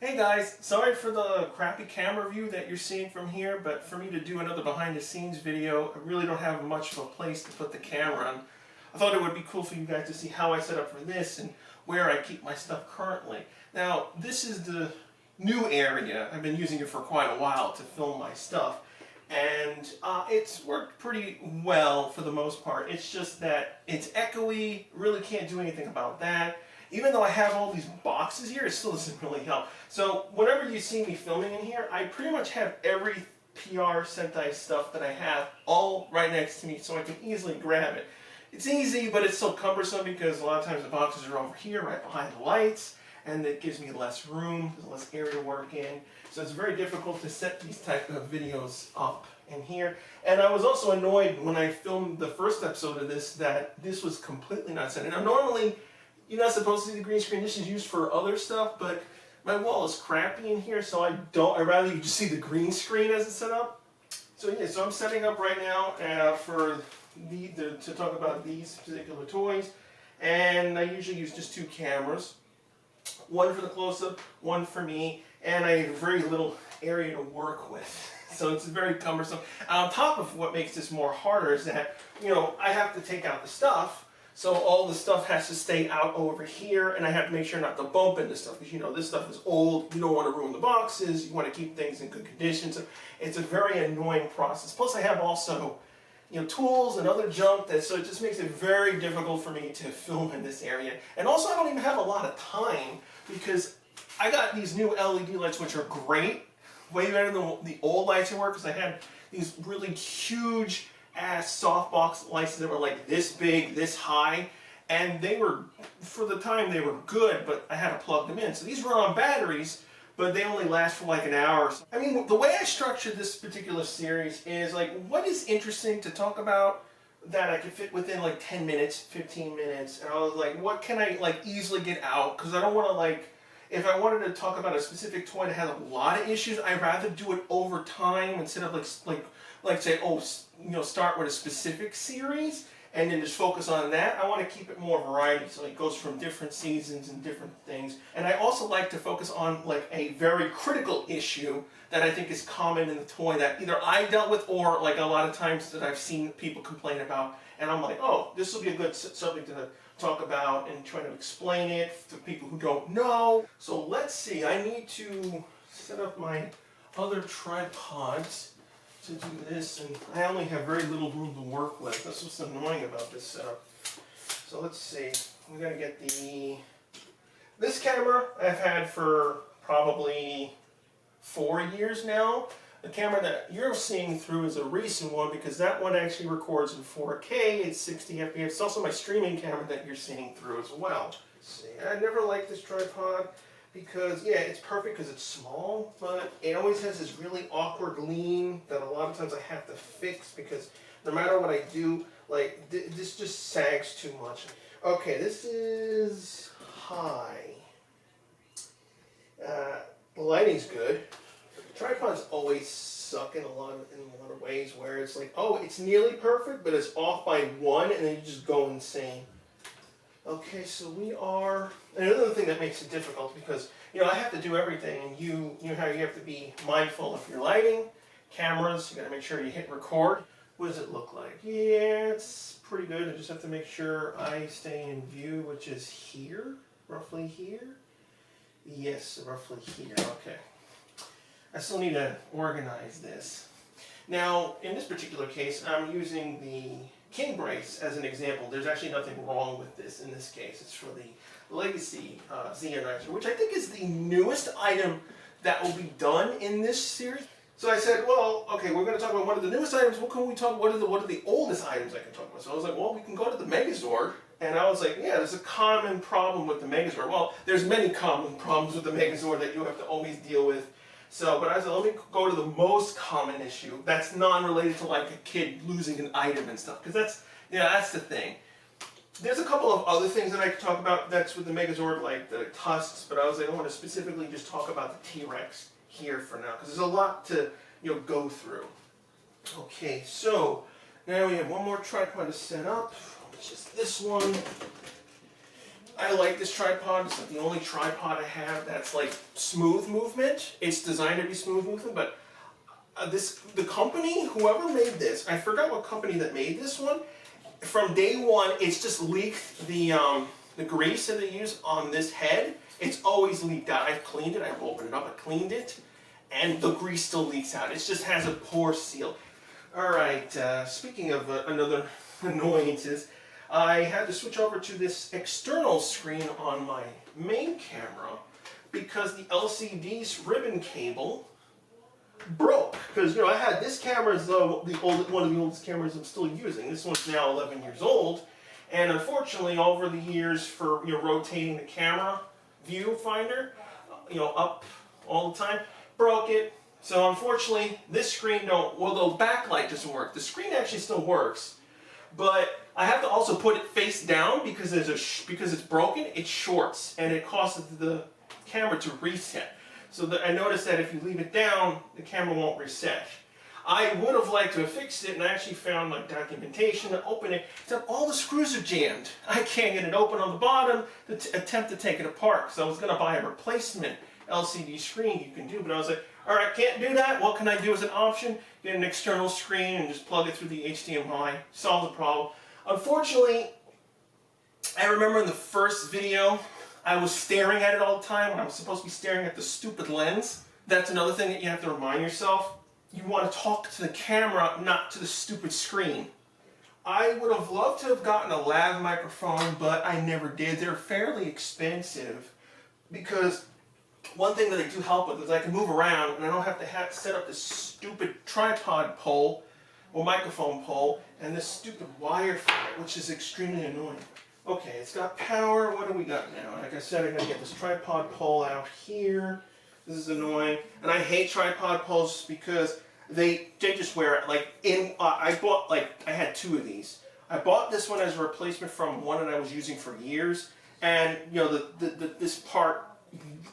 Hey guys, sorry for the crappy camera view that you're seeing from here, but for me to do another behind the scenes video, I really don't have much of a place to put the camera on. I thought it would be cool for you guys to see how I set up for this and where I keep my stuff currently. Now, this is the new area. I've been using it for quite a while to film my stuff, and it's worked pretty well for the most part. It's just that it's echoey, really can't do anything about that. Even though I have all these boxes here, it still doesn't really help. So whenever you see me filming in here, I pretty much have every PR Sentai stuff that I have all right next to me so I can easily grab it. It's easy, but it's so cumbersome because a lot of times the boxes are over here, right behind the lights, and it gives me less room, there's less area to work in. So it's very difficult to set these type of videos up in here. And I was also annoyed when I filmed the first episode of this that this was completely not set. Now normally, you're not supposed to see the green screen. This is used for other stuff, but my wall is crappy in here, so I'd rather you just see the green screen as it's set up. So yeah, so I'm setting up right now to talk about these particular toys, and I usually use just two cameras, one for the close-up, one for me, and I have very little area to work with. So it's very cumbersome. On top of what makes this more harder is that, I have to take out the stuff. So all the stuff has to stay out over here, and I have to make sure not to bump into stuff because this stuff is old. You don't want to ruin the boxes. You want to keep things in good condition. So it's a very annoying process. Plus, I have also, tools and other junk so it just makes it very difficult for me to film in this area. And also, I don't even have a lot of time because I got these new LED lights, which are great, way better than the old lights I were, because I had these really huge softbox lights that were like this big, this high, and they were, for the time, they were good, but I had to plug them in. So these run on batteries, but they only last for like an hour. I mean, the way I structured this particular series is like, what is interesting to talk about that I could fit within like 10 minutes, 15 minutes, and I was like, what can I like easily get out? Because I don't want to like, if I wanted to talk about a specific toy that has a lot of issues, I'd rather do it over time instead of like say, start with a specific series and then just focus on that. I want to keep it more variety, so it goes from different seasons and different things. And I also like to focus on like a very critical issue that I think is common in the toy that either I dealt with or like a lot of times that I've seen people complain about. And I'm like, oh, this will be a good subject to talk about and try to explain it to people who don't know. So let's see, I need to set up my other tripods to do this, and I only have very little room to work with. That's what's annoying about this setup. So let's see, we gotta get this camera I've had for probably 4 years now. The camera that you're seeing through is a recent one because that one actually records in 4K, it's 60 FPS. It's also my streaming camera that you're seeing through as well. Let's see, I never liked this tripod because, yeah, it's perfect because it's small, but it always has this really awkward lean that a lot of times I have to fix because no matter what I do, like, this just sags too much. Okay, this is high. The lighting's good. Tripods always suck in a lot of ways where it's like, oh, it's nearly perfect, but it's off by one, and then you just go insane. Okay, so we are, and another thing that makes it difficult because, I have to do everything, and you know how you have to be mindful of your lighting, cameras, you gotta make sure you hit record. What does it look like? Yeah, it's pretty good. I just have to make sure I stay in view, which is here, roughly here. Yes, roughly here, okay. I still need to organize this. Now, in this particular case, I'm using the King brace as an example. There's actually nothing wrong with this in this case. It's for the Legacy Zeonizer, which I think is the newest item that will be done in this series. So I said, well, okay, we're going to talk about one of the newest items. What can we talk? What are the oldest items I can talk about? So I was like, well, we can go to the Megazord. And I was like, yeah, there's a common problem with the Megazord. Well, there's many common problems with the Megazord that you have to always deal with. So, but I said, let me go to the most common issue that's non-related to like a kid losing an item and stuff, because that's the thing. There's a couple of other things that I could talk about that's with the Megazord, like the tusks, but I was like, I want to specifically just talk about the T-Rex here for now, because there's a lot to go through. Okay, so now we have one more tripod to set up, which is this one. I like this tripod. It's like the only tripod I have that's like smooth movement. It's designed to be smooth movement, but the company, whoever made this, I forgot what company that made this one. From day one, it's just leaked the grease that they use on this head. It's always leaked out. I've cleaned it. I've opened it up. I cleaned it, and the grease still leaks out. It just has a poor seal. All right. Speaking of another annoyances, I had to switch over to this external screen on my main camera because the LCD's ribbon cable broke. Because I had this camera is one of the oldest cameras I'm still using. This one's now 11 years old, and unfortunately, over the years for rotating the camera viewfinder, up all the time, broke it. So unfortunately, this screen the backlight doesn't work. The screen actually still works, but I have to also put it face down because because it's broken. It shorts and it causes the camera to reset. So I noticed that if you leave it down, the camera won't reset. I would have liked to have fixed it, and I actually found like documentation to open it, except all the screws are jammed. I can't get it open on the bottom to attempt to take it apart. So I was going to buy a replacement LCD screen you can do, but I was like, all right, can't do that. What can I do as an option? Get an external screen and just plug it through the HDMI. Solve the problem. Unfortunately, I remember in the first video, I was staring at it all the time when I was supposed to be staring at the stupid lens. That's another thing that you have to remind yourself. You want to talk to the camera, not to the stupid screen. I would have loved to have gotten a lav microphone, but I never did. They're fairly expensive because one thing that they do help with is I can move around and I don't have to set up this stupid tripod pole or microphone pole and this stupid wire for it, which is extremely annoying. Okay, it's got power. What do we got now? Like I said, I'm going to get this tripod pole out here. This is annoying. And I hate tripod poles because they just wear it. Like I had two of these. I bought this one as a replacement from one that I was using for years. And, this part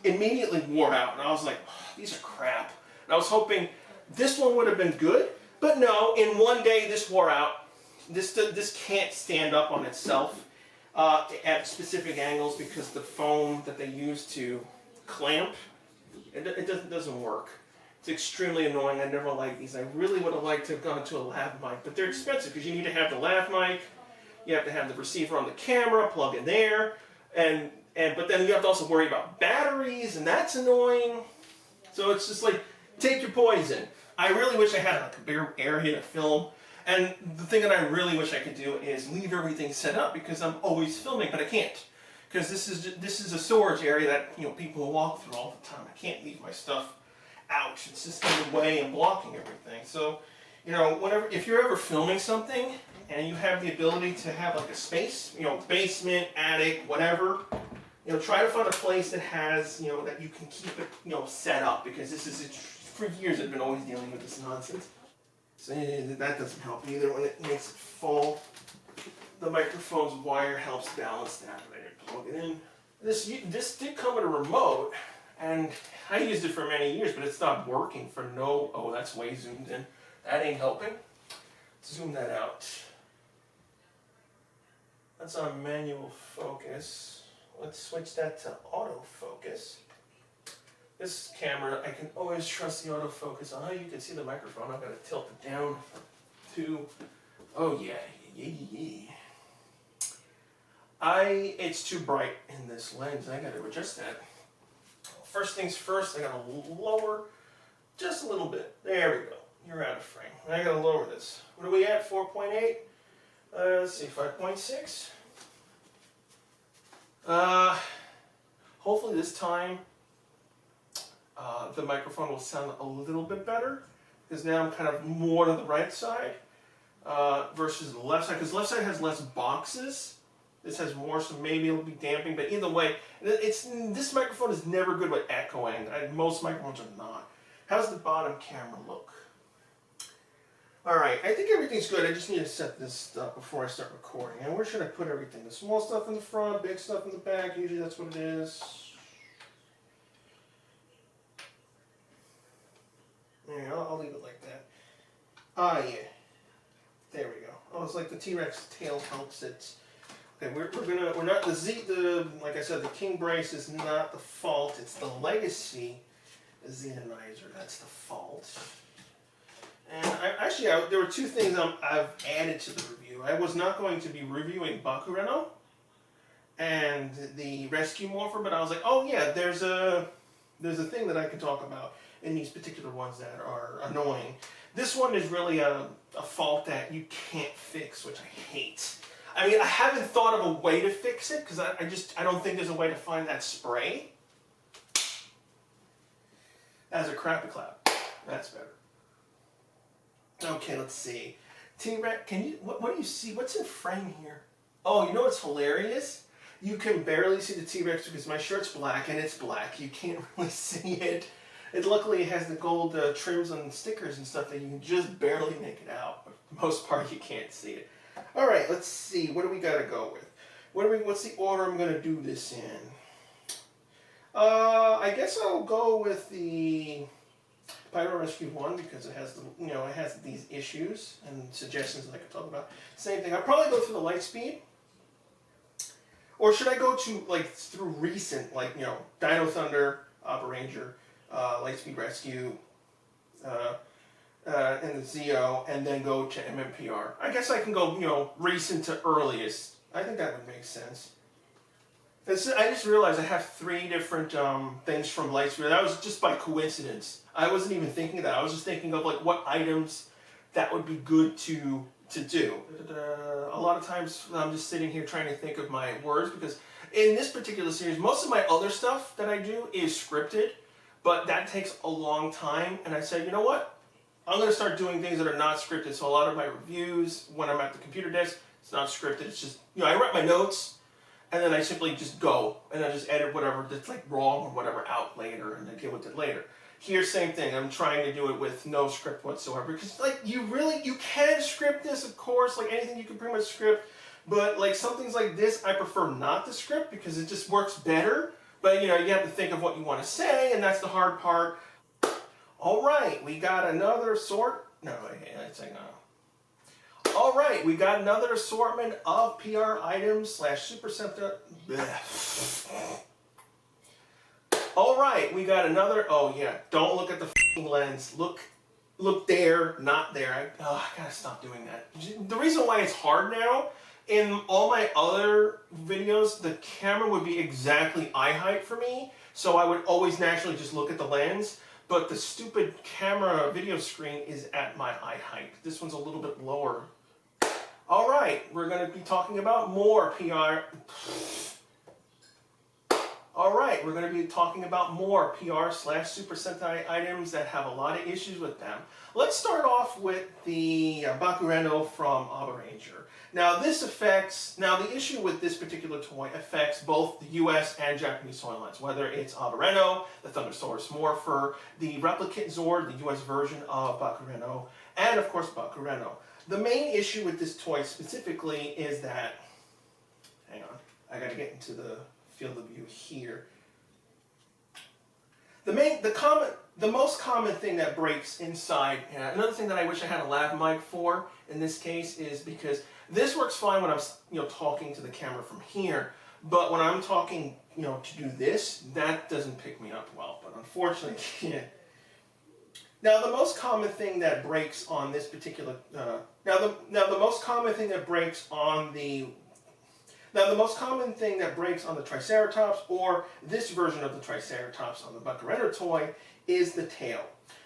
immediately wore out. And I was like, oh, these are crap. And I was hoping this one would have been good. But no, in one day this wore out. This can't stand up on itself. At specific angles because the foam that they use to clamp, it doesn't work. It's extremely annoying. I never liked these. I really would have liked to have gone to a lav mic, but they're expensive because you need to have the lav mic, you have to have the receiver on the camera, plug in there, but then you have to also worry about batteries, and that's annoying. So it's just like, take your poison. I really wish I had like a bigger area to film. And the thing that I really wish I could do is leave everything set up because I'm always filming, but I can't. Because this is a storage area that people walk through all the time. I can't leave my stuff out. It's just in the way and blocking everything. So, if you're ever filming something and you have the ability to have like a space, basement, attic, whatever, try to find a place that has, that you can keep it, set up because for years I've been always dealing with this nonsense. So that doesn't help either when it makes it fall. The microphone's wire helps balance that. I plug it in. This did come with a remote, and I used it for many years, but it stopped working for oh, that's way zoomed in. That ain't helping. Zoom that out. That's on manual focus. Let's switch that to autofocus. This camera, I can always trust the autofocus. Oh, you can see the microphone. I've got to tilt it down to, oh yeah. It's too bright in this lens. I got to adjust that. First things first, I got to lower just a little bit. There we go. You're out of frame. I got to lower this. What are we at? 4.8? Let's see, 5.6. Hopefully this time the microphone will sound a little bit better because now I'm kind of more to the right side versus the left side, because the left side has less boxes. This has more, so maybe it'll be damping, but either way, this microphone is never good with echoing. Most microphones are not. How's the bottom camera look? Alright, I think everything's good. I just need to set this up before I start recording. And where should I put everything? The small stuff in the front, big stuff in the back. Usually that's what it is. Yeah, I'll leave it like that. Ah, yeah. There we go. Oh, it's like the T-Rex tail helps it. Okay, we're not like I said, the King brace is not the fault. It's the legacy Zeonizer. That's the fault. And there were two things I've added to the review. I was not going to be reviewing Bakureno and the rescue morpher, but I was like, oh yeah, there's a thing that I can talk about in these particular ones that are annoying. This one is really a fault that you can't fix, which I hate. I mean, I haven't thought of a way to fix it because I don't think there's a way to find that spray. That's a crappy clap. That's better. Okay, let's see. T-Rex, what do you see? What's in frame here? Oh, you know what's hilarious? You can barely see the T-Rex because my shirt's black and it's black. You can't really see it. Luckily, it has the gold trims and stickers and stuff that you can just barely make it out. But for the most part, you can't see it. All right, let's see. What do we got to go with? What's the order I'm going to do this in? I guess I'll go with the Pyro Rescue 1 because it has it has these issues and suggestions that I can talk about. Same thing. I'll probably go through the Lightspeed. Or should I go to through recent Dino Thunder, Abarenger, Lightspeed Rescue, and the Zeo, and then go to MMPR. I guess I can go, recent to earliest. I think that would make sense. I just realized I have 3 different things from Lightspeed. That was just by coincidence. I wasn't even thinking of that. I was just thinking of what items that would be good to do. A lot of times I'm just sitting here trying to think of my words because in this particular series, most of my other stuff that I do is scripted, but that takes a long time. And I said, you know what? I'm going to start doing things that are not scripted. So a lot of my reviews, when I'm at the computer desk, it's not scripted. It's just, I write my notes, and then I simply just go, and I just edit whatever that's wrong or whatever out later, and then deal with it later. Here, same thing. I'm trying to do it with no script whatsoever. Because, you can script this, of course. Anything you can pretty much script. But, some things like this, I prefer not to script because it just works better. But, you have to think of what you want to say, and that's the hard part. All right, we got another All right, we got another assortment of PR items / Super Center. All right, we got another. Oh yeah, don't look at the lens. Look there, not there. I gotta stop doing that. The reason why it's hard now, in all my other videos, the camera would be exactly eye height for me, so I would always naturally just look at the lens. But the stupid camera video screen is at my eye height. This one's a little bit lower. All right, we're going to be talking about more PR. All right, we're going to be talking about more PR / Super Sentai items that have a lot of issues with them. Let's start off with the Bakureno from Abarenger. Now the issue with this particular toy affects both the US and Japanese toy lines, whether it's Abareno, the Thundersaurus Morpher, the Replicant Zord, the US version of Bakureno, and of course Bakureno. The main issue with this toy specifically is that, hang on, I gotta get into the field of view here. The most common thing that breaks inside, and another thing that I wish I had a lav mic for in this case is because this works fine when I'm talking to the camera from here, but when I'm talking to do this, that doesn't pick me up well. But unfortunately, yeah. Now the most common thing that breaks on this particular the most common thing that breaks on the Triceratops or this version of the Triceratops on the Bakureno toy is the tail.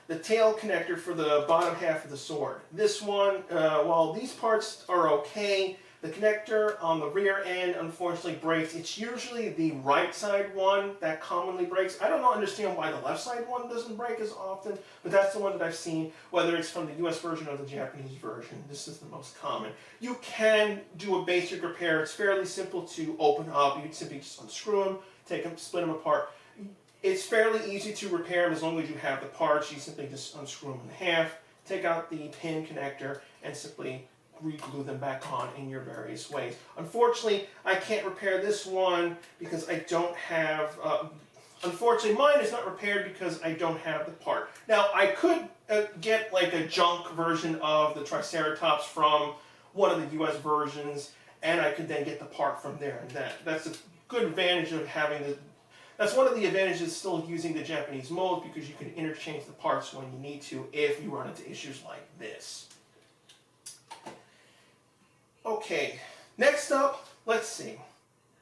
The tail connector for the bottom half of the sword. This one, while these parts are okay, the connector on the rear end unfortunately breaks. It's usually the right side one that commonly breaks. I don't understand why the left side one doesn't break as often, but that's the one that I've seen, whether it's from the US version or the Japanese version. This is the most common. You can do a basic repair. It's fairly simple to open up. You simply just unscrew them, take them, split them apart. It's fairly easy to repair them as long as you have the parts. You simply just unscrew them in half, take out the pin connector, and simply re-glue them back on in your various ways. Unfortunately, I can't repair this one because I don't have... unfortunately, mine is not repaired because I don't have the part. Now, I could get a junk version of the Triceratops from one of the US versions and I could then get the part from there. And that's a good advantage of having the. That's one of the advantages still using the Japanese mold, because you can interchange the parts when you need to if you run into issues like this. Okay, next up, let's see.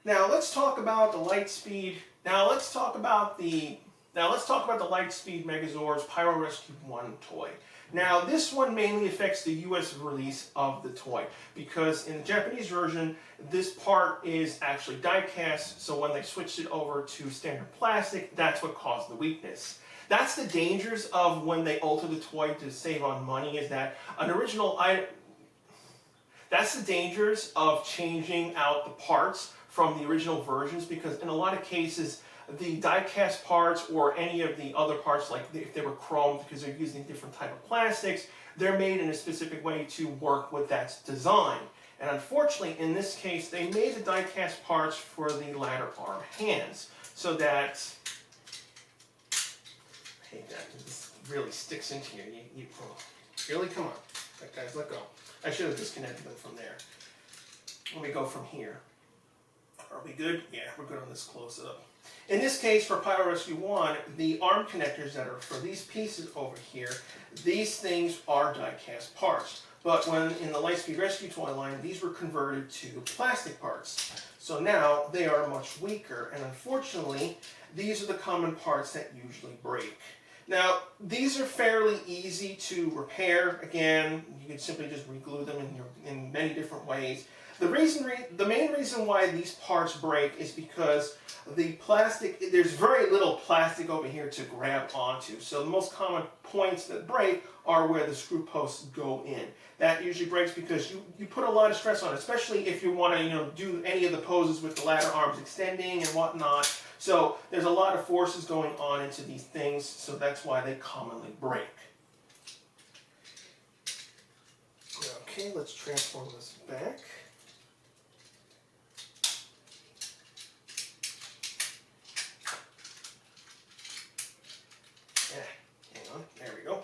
Now let's talk about the Lightspeed. Now let's talk about the Lightspeed Megazord's Pyro Rescue 1 toy. Now this one mainly affects the US release of the toy, because in the Japanese version this part is actually die cast, so when they switched it over to standard plastic, that's what caused the weakness. That's the dangers of when they alter the toy to save on money, is that an original item. That's the dangers of changing out the parts from the original versions, because in a lot of cases the die-cast parts or any of the other parts, like if they were chromed because they're using different type of plastics, they're made in a specific way to work with that design. And unfortunately, in this case, they made the die-cast parts for the ladder arm hands, so that, hey, this really sticks into you. Really, come on, guys, let go. I should have disconnected them from there. Let me go from here. Are we good? Yeah, we're good on this close-up. In this case, for Pyro Rescue 1, the arm connectors that are for these pieces over here, these things are die-cast parts. But when in the Lightspeed Rescue toy line, these were converted to plastic parts. So now they are much weaker, and unfortunately, these are the common parts that usually break. Now, these are fairly easy to repair. Again, you can simply just reglue them in many different ways. The main reason why these parts break is because the plastic, there's very little plastic over here to grab onto. So the most common points that break are where the screw posts go in. That usually breaks because you put a lot of stress on it, especially if you want to do any of the poses with the ladder arms extending and whatnot. So there's a lot of forces going on into these things, so that's why they commonly break. Okay, let's transform this back. There we go.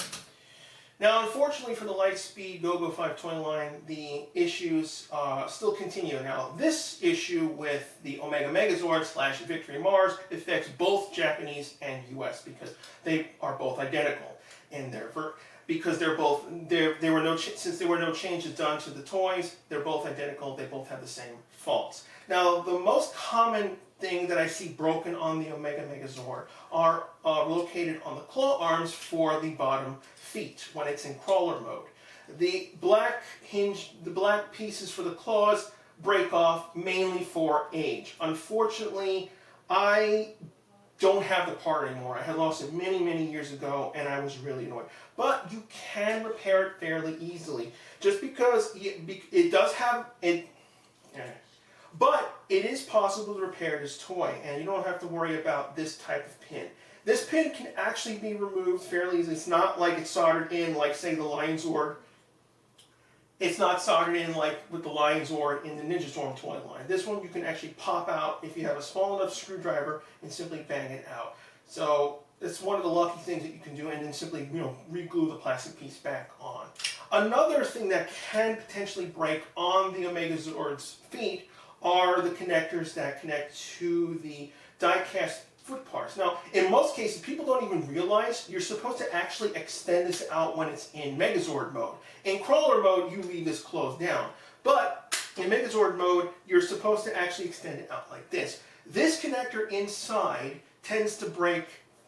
Now, unfortunately for the Lightspeed GoGo 520 line, the issues still continue. Now, this issue with the Omega Megazord / Victory Mars affects both Japanese and US, because they are both identical in their because since there were no changes done to the toys, they're both identical. They both have the same faults. Now, the most common thing that I see broken on the Omega Megazord are located on the claw arms for the bottom feet when it's in crawler mode. The black pieces for the claws break off mainly for age. Unfortunately, I don't have the part anymore. I had lost it many, many years ago, and I was really annoyed. But you can repair it fairly easily, just because it does have it. But it is possible to repair this toy, and you don't have to worry about this type of pin. This pin can actually be removed fairly easily. It's not like it's soldered in, like, say, the Lionzord. It's not soldered in like with the Lionzord in the Ninja Storm toy line. This one you can actually pop out if you have a small enough screwdriver and simply bang it out. So it's one of the lucky things that you can do, and then simply re-glue the plastic piece back on. Another thing that can potentially break on the Megazord's feet are the connectors that connect to the die-cast foot parts. Now, in most cases, people don't even realize you're supposed to actually extend this out when it's in Megazord mode. In crawler mode, you leave this closed down. But in Megazord mode, you're supposed to actually extend it out like this. This connector inside tends to break.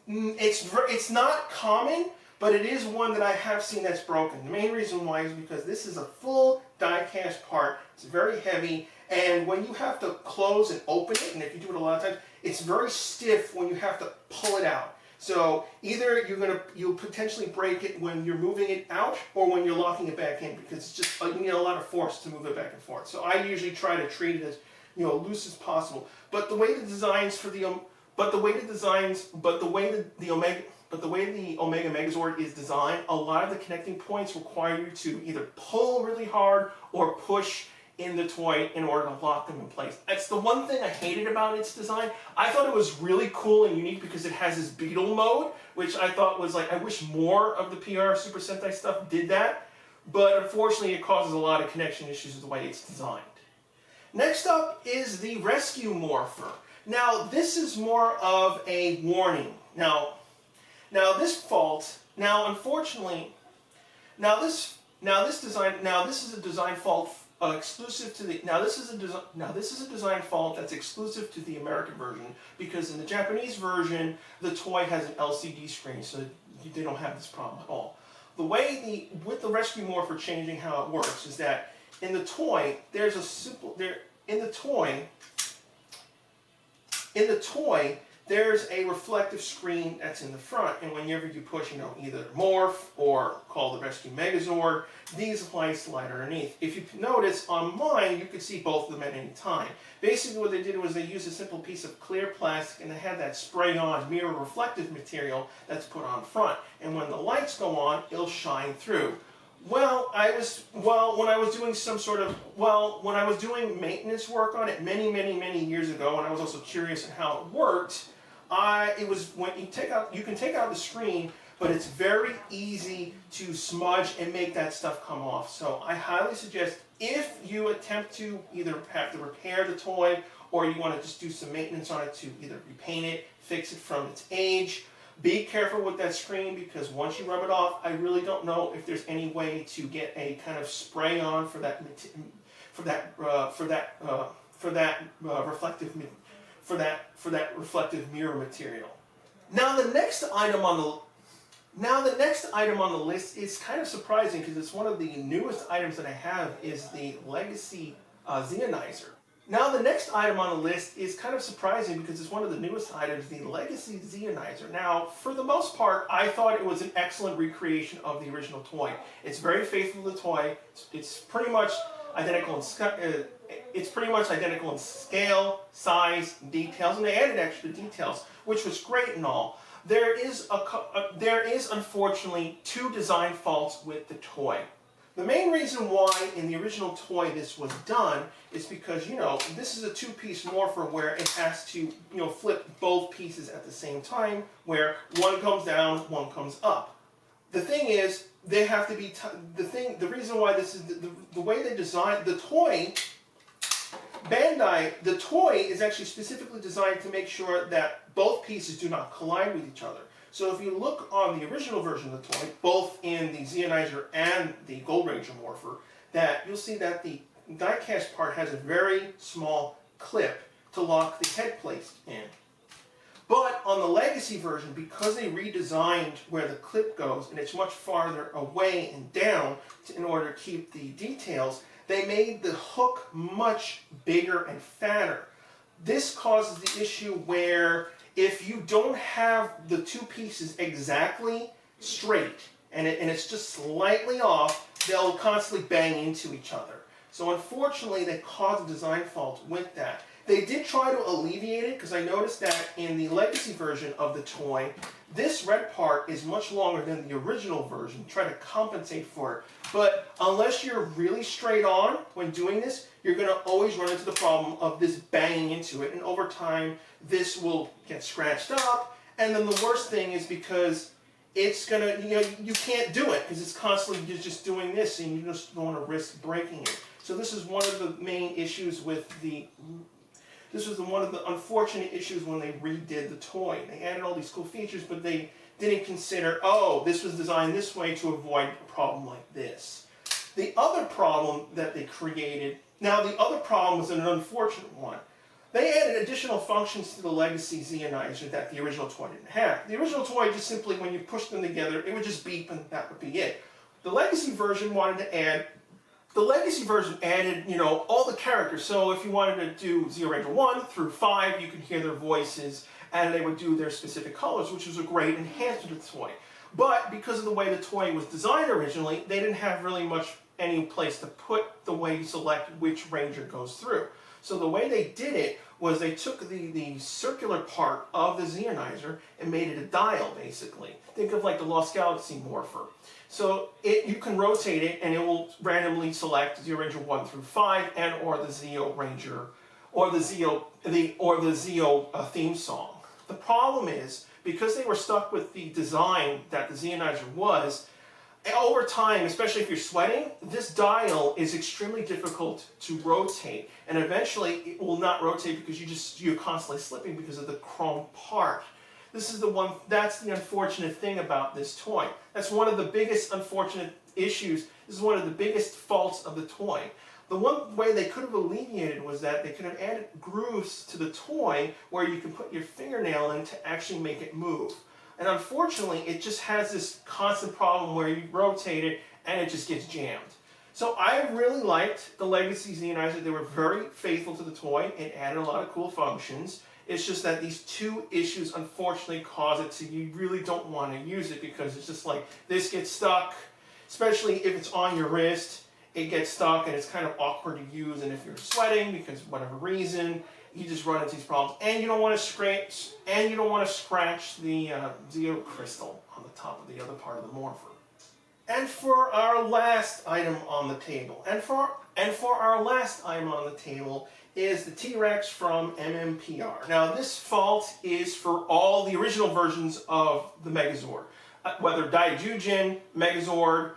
It's not common, but it is one that I have seen that's broken. The main reason why is because this is a full die-cast part. It's very heavy, and when you have to close and open it, and if you do it a lot of times, it's very stiff when you have to pull it out. So either you'll potentially break it when you're moving it out, or when you're locking it back in, because it's just you need a lot of force to move it back and forth. So I usually try to treat it as loose as possible. But the way the designs for the Omega Megazord is designed, a lot of the connecting points require you to either pull really hard or push in the toy in order to lock them in place. That's the one thing I hated about its design. I thought it was really cool and unique because it has this beetle mode, which I thought was like, I wish more of the PR Super Sentai stuff did that, but unfortunately it causes a lot of connection issues with the way it's designed. Next up is the Rescue Morpher. Now this is more of a warning. Now this fault, unfortunately, this is a design fault exclusive to the, this is a design fault that's exclusive to the American version, because in the Japanese version the toy has an LCD screen, so they don't have this problem at all. The way with the Rescue Morpher changing how it works is that in the toy there's a simple there's a reflective screen that's in the front, and whenever you push, either Morph or call the Rescue Megazord, these lights light underneath. If you notice, on mine, you could see both of them at any time. Basically what they did was they used a simple piece of clear plastic, and they had that spray-on mirror reflective material that's put on front. And when the lights go on, it'll shine through. When I was doing maintenance work on it many years ago, and I was also curious on how it worked, you can take out the screen, but it's very easy to smudge and make that stuff come off. So I highly suggest, if you attempt to either have to repair the toy, or you want to just do some maintenance on it to either repaint it, fix it from its age, be careful with that screen, because once you rub it off, I really don't know if there's any way to get a kind of spray on for that reflective mirror material. Now the next item on the list is kind of surprising, because it's one of the newest items that I have, is the Legacy Zeonizer. Now the next item on the list is kind of surprising because it's one of the newest items, the Legacy Zeonizer. Now, for the most part, I thought it was an excellent recreation of the original toy. It's very faithful to the toy. It's pretty much identical in scale, size, details, and they added extra details, which was great and all. There is unfortunately two design faults with the toy. The main reason why in the original toy this was done is because, this is a two-piece Morpher where it has to, flip both pieces at the same time, where one comes down, one comes up. The thing is, they have to be, the reason why this is, the way they designed the toy, the toy is actually specifically designed to make sure that both pieces do not collide with each other. So if you look on the original version of the toy, both in the Zeonizer and the Abarenger Morpher, that you'll see that the die-cast part has a very small clip to lock the head plate in. But on the Legacy version, because they redesigned where the clip goes, and it's much farther away and down in order to keep the details, they made the hook much bigger and fatter. This causes the issue where if you don't have the two pieces exactly straight, and it's just slightly off, they'll constantly bang into each other. So unfortunately, they caused a design fault with that. They did try to alleviate it, because I noticed that in the Legacy version of the toy, this red part is much longer than the original version, try to compensate for it. But unless you're really straight on when doing this, you're going to always run into the problem of this banging into it, and over time this will get scratched up. And then the worst thing is, because it's going to, you can't do it, because it's constantly just doing this, and you just don't want to risk breaking it. So this is one of the main issues with this was one of the unfortunate issues when they redid the toy. They added all these cool features, but they didn't consider, this was designed this way to avoid a problem like this. The other problem that they created, now the other problem was an unfortunate one. They added additional functions to the Legacy Zeonizer that the original toy didn't have. The original toy just simply, when you pushed them together, it would just beep and that would be it. The Legacy version added, all the characters. So if you wanted to do Zeoranger 1 through 5, you could hear their voices, and they would do their specific colors, which was a great enhancement to the toy. But because of the way the toy was designed originally, they didn't have really much any place to put the way you select which ranger goes through. So the way they did it was they took the circular part of the Zeonizer and made it a dial, basically. Think of like the Lost Galaxy Morpher. So you can rotate it, and it will randomly select Zeoranger 1 through 5, and or the Zeoranger, or the Zeo theme song. The problem is, because they were stuck with the design that the Zeonizer was, over time, especially if you're sweating, this dial is extremely difficult to rotate, and eventually it will not rotate because you're constantly slipping because of the chrome part. That's the unfortunate thing about this toy. That's one of the biggest unfortunate issues. This is one of the biggest faults of the toy. The one way they could have alleviated was that they could have added grooves to the toy where you can put your fingernail in to actually make it move. And unfortunately, it just has this constant problem where you rotate it and it just gets jammed. So I really liked the Legacy Zeonizer. They were very faithful to the toy. It added a lot of cool functions. It's just that these two issues unfortunately cause it so you really don't want to use it, because it's just like this gets stuck, especially if it's on your wrist. It gets stuck and it's kind of awkward to use, and if you're sweating because of whatever reason, you just run into these problems. And you don't want to scratch, the Zeo crystal on the top of the other part of the Morpher. And for our last item on the table, is the T-Rex from MMPR. Now this fault is for all the original versions of the Megazord, whether Daijujin, Megazord,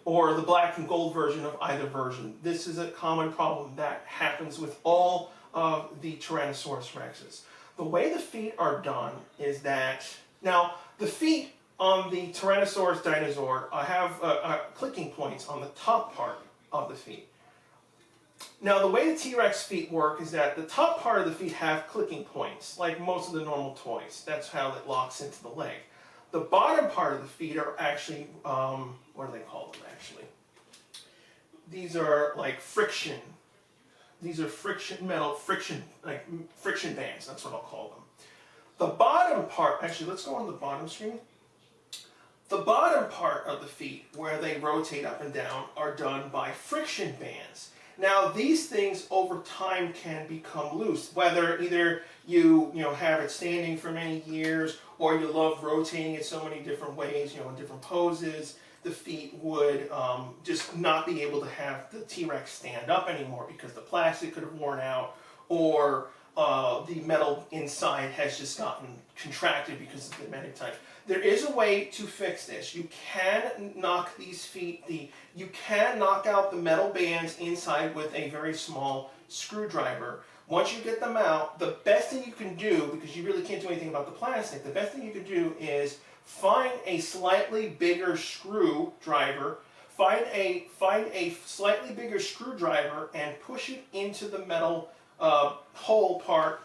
or the black and gold version of either version. This is a common problem that happens with all of the Tyrannosaurus Rexes. The way the feet are done is that, now the feet on the Tyrannosaurus dinosaur have clicking points on the top part of the feet. Now the way the T-Rex feet work is that the top part of the feet have clicking points, like most of the normal toys. That's how it locks into the leg. The bottom part of the feet are actually, what do they call them actually? These are like friction. These are friction bands, that's what I'll call them. The bottom part, actually let's go on the bottom screen. The bottom part of the feet, where they rotate up and down, are done by friction bands. Now these things over time can become loose, whether either you have it standing for many years, or you love rotating it so many different ways, in different poses. The feet would just not be able to have the T-Rex stand up anymore because the plastic could have worn out, or the metal inside has just gotten contracted because of the magnetic type. There is a way to fix this. You can knock these feet, you can knock out the metal bands inside with a very small screwdriver. Once you get them out, the best thing you can do, because you really can't do anything about the plastic, the best thing you can do is find a slightly bigger screwdriver, find a slightly bigger screwdriver and push it into the metal hole part,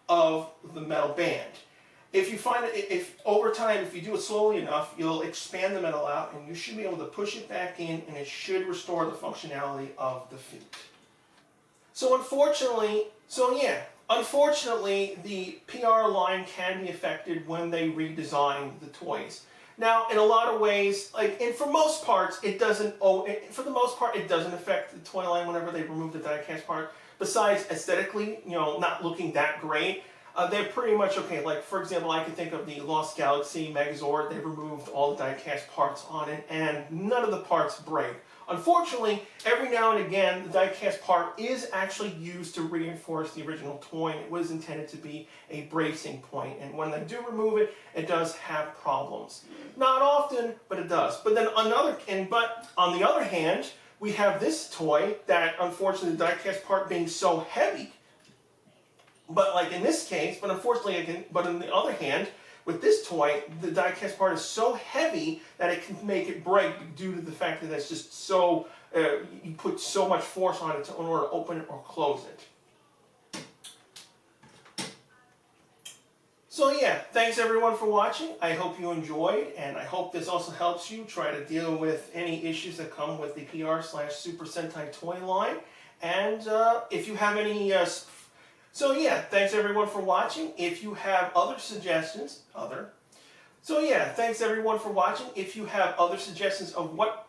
of the metal band. If you find it, if over time, if you do it slowly enough, you'll expand the metal out and you should be able to push it back in, and it should restore the functionality of the feet. So unfortunately, the PR line can be affected when they redesign the toys. Now, in a lot of ways, for the most part, it doesn't affect the toy line whenever they remove the die-cast part. Besides aesthetically, not looking that great, they're pretty much okay. Like, for example, I can think of the Lost Galaxy Megazord. They removed all the die-cast parts on it, and none of the parts break. Unfortunately, every now and again, the die-cast part is actually used to reinforce the original toy, and it was intended to be a bracing point. And when they do remove it, it does have problems. Not often, but it does. But then on the other hand, we have this toy that, unfortunately, the die-cast part being so heavy. But like in this case, but on the other hand, with this toy, the die-cast part is so heavy that it can make it break due to the fact that it's just so, you put so much force on it in order to open it or close it. So yeah, thanks everyone for watching. I hope you enjoyed, and I hope this also helps you try to deal with any issues that come with the PR/Super Sentai toy line. And if you have any So yeah, thanks everyone for watching. If you have other suggestions, thanks everyone for watching. If you have other suggestions of what,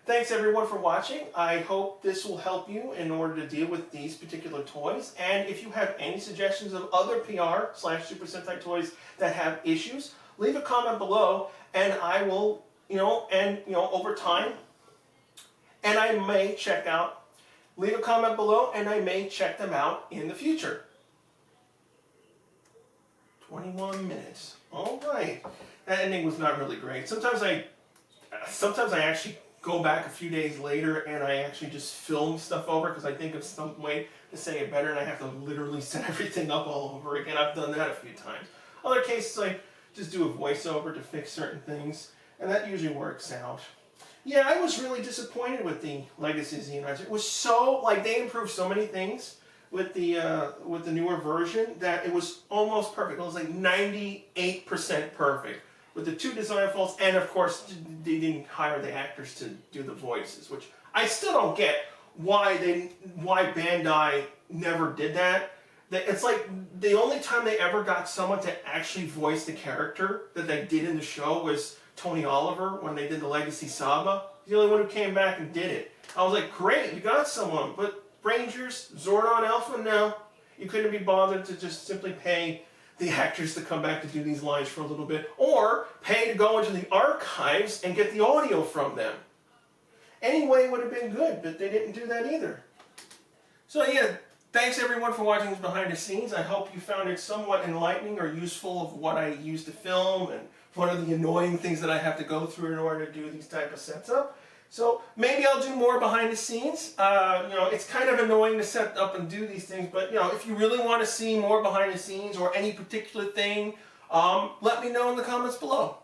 thanks everyone for watching. I hope this will help you in order to deal with these particular toys. And if you have any suggestions of other PR/Super Sentai toys that have issues, leave a comment below, and I will, over time, and I may check out. Leave a comment below, and I may check them out in the future. 21 minutes. All right. That ending was not really great. Sometimes I actually go back a few days later and I actually just film stuff over because I think of some way to say it better and I have to literally set everything up all over again. I've done that a few times. Other cases I just do a voiceover to fix certain things and that usually works out. Yeah, I was really disappointed with the Legacy Zeonizer. It was so, like, they improved so many things with the newer version that it was almost perfect. It was like 98% perfect. With the 2 design faults, and of course they didn't hire the actors to do the voices, which I still don't get why Bandai never did that. It's like the only time they ever got someone to actually voice the character that they did in the show was Tony Oliver when they did the Legacy Saga. He's the only one who came back and did it. I was like, great, you got someone, but Rangers, Zordon Alpha, no. You couldn't be bothered to just simply pay the actors to come back to do these lines for a little bit, or pay to go into the archives and get the audio from them. Anyway, would have been good, but they didn't do that either. So yeah, thanks everyone for watching this behind the scenes. I hope you found it somewhat enlightening or useful of what I use to film and what are the annoying things that I have to go through in order to do these type of setup. So maybe I'll do more behind the scenes. You know, it's kind of annoying to set up and do these things, but you know, if you really want to see more behind the scenes or any particular thing, let me know in the comments below.